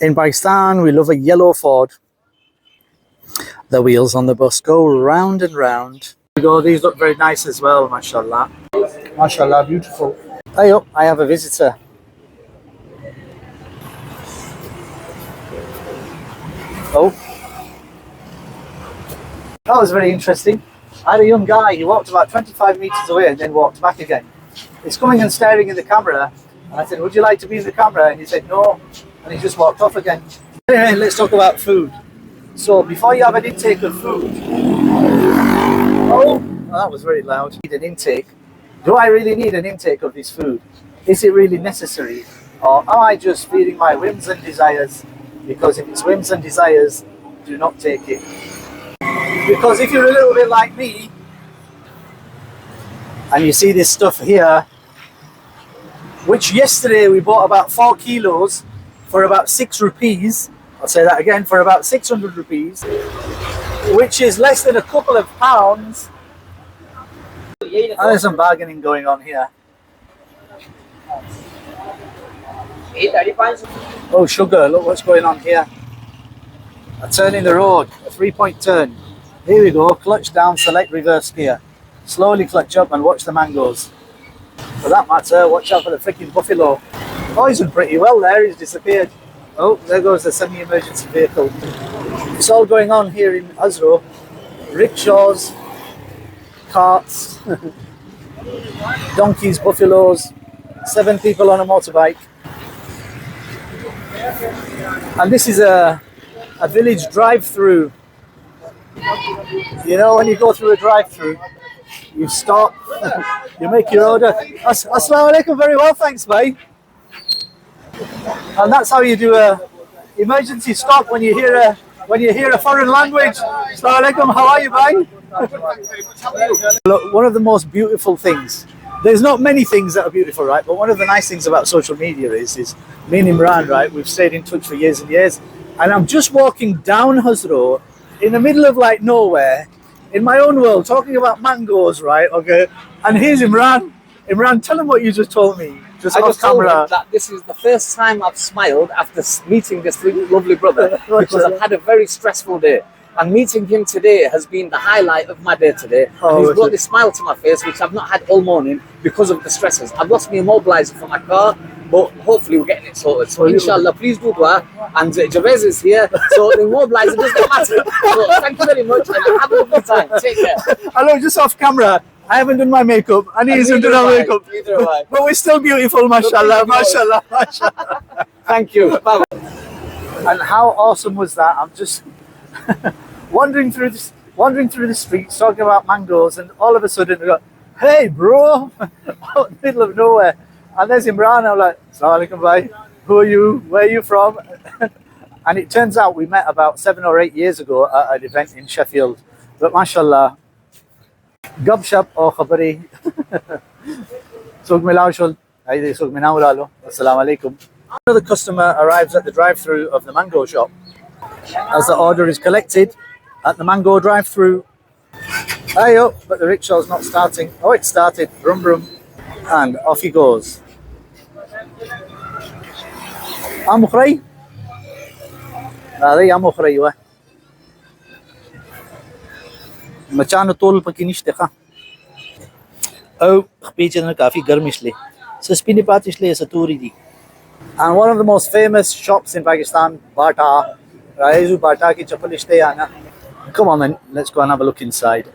In Pakistan, we love a yellow Ford. The wheels on the bus go round and round. These look very nice as well, mashallah. Mashallah, beautiful. Hey up, I have a visitor. Oh. That was very interesting. I had a young guy, he walked about 25 meters away and then walked back again. He's coming and staring in the camera. And I said, would you like to be in the camera? And he said, no. And he just walked off again. Anyway, let's talk about food. So before you have an intake of food, oh, that was very loud. Need an intake. Do I really need an intake of this food? Is it really necessary? Or am I just feeding my whims and desires? Because if it's whims and desires, do not take it. Because if you're a little bit like me, and you see this stuff here, which yesterday we bought about 4 kilos for about 6 rupees. I'll say that again, for about 600 rupees, which is less than a couple of pounds. And there's some bargaining going on here. Oh, sugar, look what's going on here. A turn in the road, a 3-point turn. Here we go, clutch down, select reverse gear. Slowly clutch up and watch the mangoes. For that matter, watch out for the freaking buffalo. Oh, he's done pretty well there, he's disappeared. Oh, there goes the semi-emergency vehicle. It's all going on here in Hazro. Rickshaws, carts, donkeys, buffaloes, 7 people on a motorbike. And this is a village drive-through. You know, when you go through a drive-through, you stop, you make your order. Assalamu alaikum, very well, thanks, mate. And that's how you do a emergency stop when you hear a foreign language. Assalamu alaikum, how are you, bhai? Look, one of the most beautiful things. There's not many things that are beautiful, right? But one of the nice things about social media is me and Imran, right? We've stayed in touch for years and years. And I'm just walking down Hazro in the middle of like nowhere, in my own world, talking about mangoes, right? Okay. And here's Imran. Imran, tell him what you just told me. I just told him that this is the first time I've smiled after meeting this lovely brother because I've had a very stressful day. And meeting him today has been the highlight of my day today. And he's brought this smile to my face, which I've not had all morning because of the stresses. I've lost my immobilizer for my car, but hopefully we're getting it sorted. So inshallah, please do dua. And Javez is here, so the immobilizer doesn't matter. So thank you very much and have a lovely time. Take care. Hello, just off camera. I haven't done my makeup, and he hasn't done our makeup. Neither have I. But we're still beautiful, mashallah, mashallah, mashallah. Thank you. Bye. And how awesome was that? I'm just wandering through the streets, talking about mangoes, and all of a sudden we go, "Hey, bro!" out in the middle of nowhere, and there's Imran. I'm like, "Assalamu alaikum, bhai. Who are you? Where are you from?" And it turns out we met about 7 or 8 years ago at an event in Sheffield. But mashallah. Gabshap or khabari. Assalamu alaikum. Another customer arrives at the drive-through of the mango shop. As the order is collected at the mango drive-through. Hey up, but the rickshaw's not starting. Oh, it started. Brum brum. And off he goes. Amukhray? Amukhray. मचान तोल पकिनिश देखा oh खपीचन काफी गर्म इसलिए सस्पी नहीं पाती इसलिए सतूरी दी. And one of the most famous shops in Pakistan, Bata, Raizu Bata ki chappal ishteyana. Come on then, let's go and have a look inside.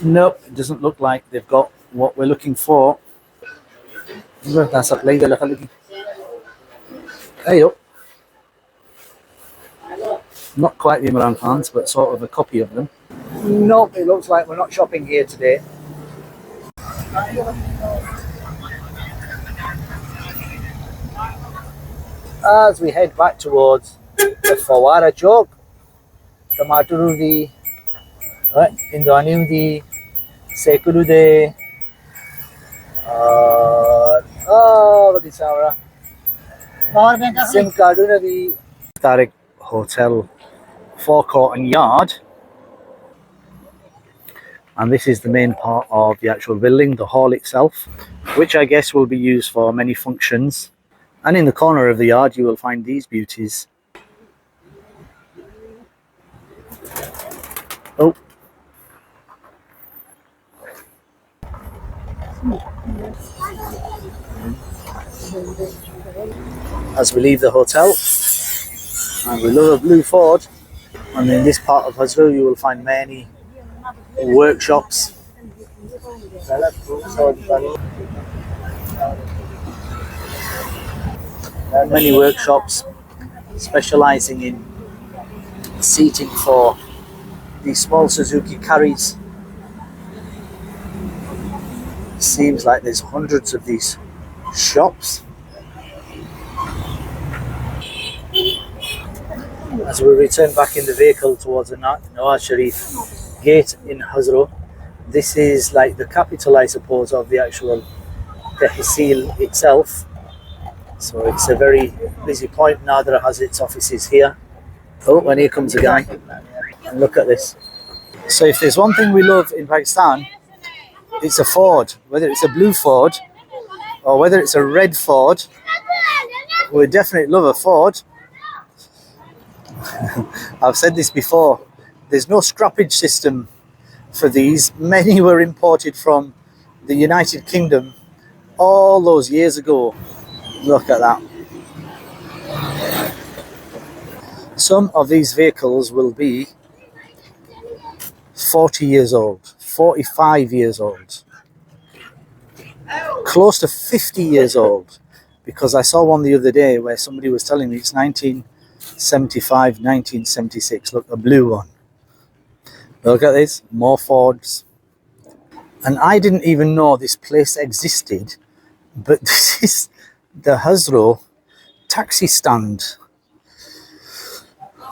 Nope, it doesn't look like they've got what we're looking for. Hey up. Not quite the Imran fans, but sort of a copy of them. Nope, it looks like we're not shopping here today. As we head back towards the Fawara Chowk, Tomato di, Indonium di, Sekulu de, what is our Simkaduna di Tariq Hotel Forecourt and Yard. And this is the main part of the actual building, the hall itself, which I guess will be used for many functions. And in the corner of the yard, you will find these beauties. Oh. As we leave the hotel, and we love a blue Ford. And in this part of Hazro, you will find many workshops. Many workshops specializing in seating for these small Suzuki carries. Seems like there's hundreds of these shops. As we return back in the vehicle towards the Nawaz Sharif gate in Hazro, this is like the capital, I suppose, of the actual Tehsil itself. So it's a very busy point. Nadra has its offices here. Oh, and here comes a guy. And look at this. So if there's one thing we love in Pakistan, it's a Ford. Whether it's a blue Ford or whether it's a red Ford, we definitely love a Ford. I've said this before. There's no scrappage system for these. Many were imported from the United Kingdom all those years ago. Look at that. Some of these vehicles will be 40 years old, 45 years old, close to 50 years old, because I saw one the other day where somebody was telling me it's 1975, 1976. Look, a blue one. Look at this, more Fords. And I didn't even know this place existed, but this is the Hazro taxi stand.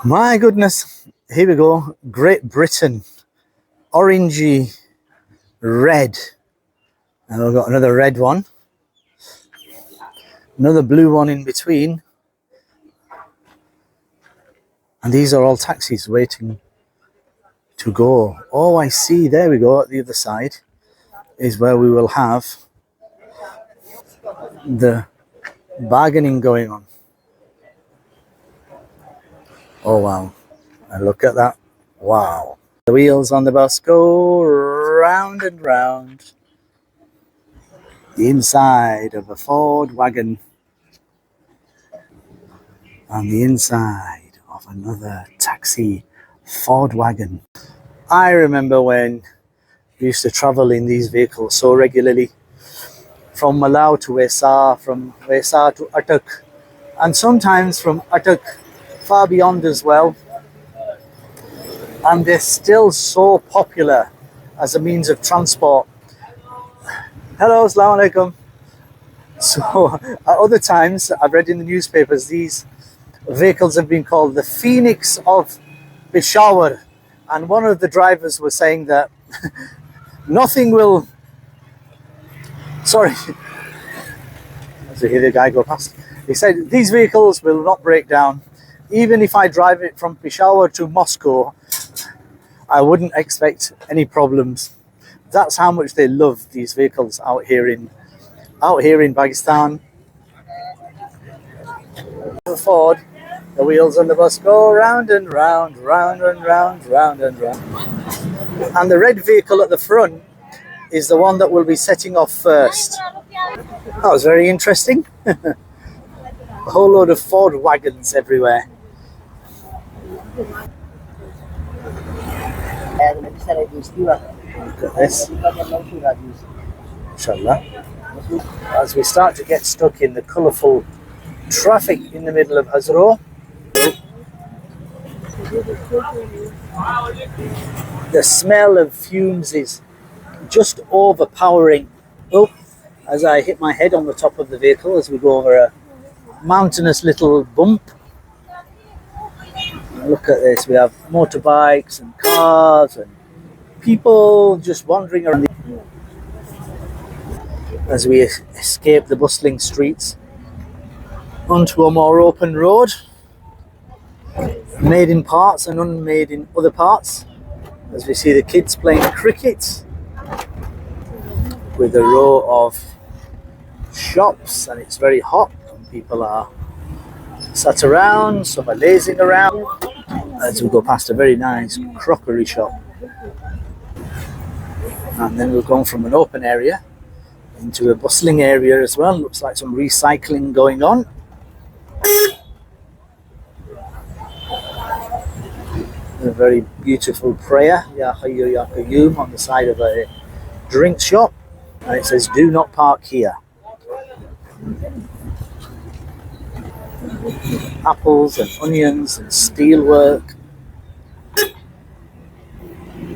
My goodness, here we go. Great Britain, orangey red. And we've got another red one, another blue one in between. And these are all taxis waiting to go. Oh, I see. There we go. At the other side is where we will have the bargaining going on. Oh, wow. And look at that. Wow. The wheels on the bus go round and round. The inside of a Ford wagon. On the inside of another taxi Ford wagon. I remember when we used to travel in these vehicles so regularly. From Malau to Wesa, from Wesa to Atak. And sometimes from Atak far beyond as well. And they're still so popular as a means of transport. Hello, assalamu alaikum. So at other times, I've read in the newspapers, these vehicles have been called the Phoenix of Peshawar. And one of the drivers was saying that nothing will... Sorry. As we hear the guy go past. He said, these vehicles will not break down. Even if I drive it from Peshawar to Moscow, I wouldn't expect any problems. That's how much they love these vehicles out here in Pakistan. Ford, the wheels on the bus go round and round, round and round, round and round. And the red vehicle at the front is the one that will be setting off first. That was very interesting. A whole load of Ford wagons everywhere. Look at this. Inshallah. As we start to get stuck in the colourful traffic in the middle of Hazro. The smell of fumes is just overpowering. Oh, as I hit my head on the top of the vehicle as we go over a mountainous little bump. Look at this, we have motorbikes and cars and people just wandering around as we escape the bustling streets onto a more open road, made in parts and unmade in other parts, as we see the kids playing cricket with a row of shops, and it's very hot and People are sat around, some are lazing around as we go past a very nice crockery shop. And then we're going from an open area into a bustling area as well. Looks like some recycling going on. A very beautiful prayer, Ya Hayyu Ya Qayyum, on the side of a drink shop. And it says, "Do not park here." Apples and onions and steelwork.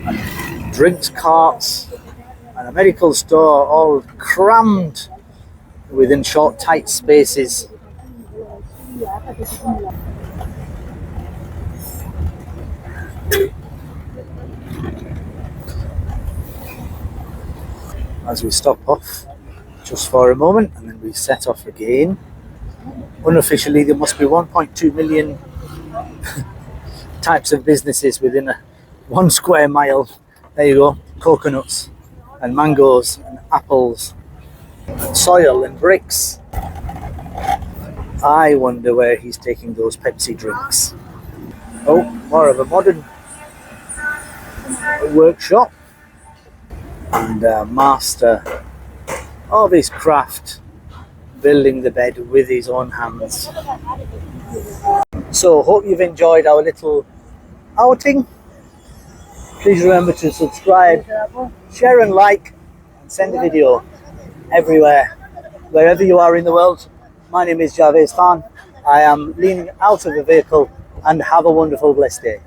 And drinks carts. And a medical store, all crammed within short, tight spaces. As we stop off just for a moment and then we set off again. Unofficially, there must be 1.2 million types of businesses within a 1 square mile. There you go, coconuts and mangoes and apples and soil and bricks. I wonder where he's taking those Pepsi drinks. Oh, more of a modern workshop. And a master of his craft, building the bed with his own hands. So, hope you've enjoyed our little outing. Please remember to subscribe, share and like, and send a video everywhere, wherever you are in the world. My name is Javed Khan. I am leaning out of the vehicle, and have a wonderful, blessed day.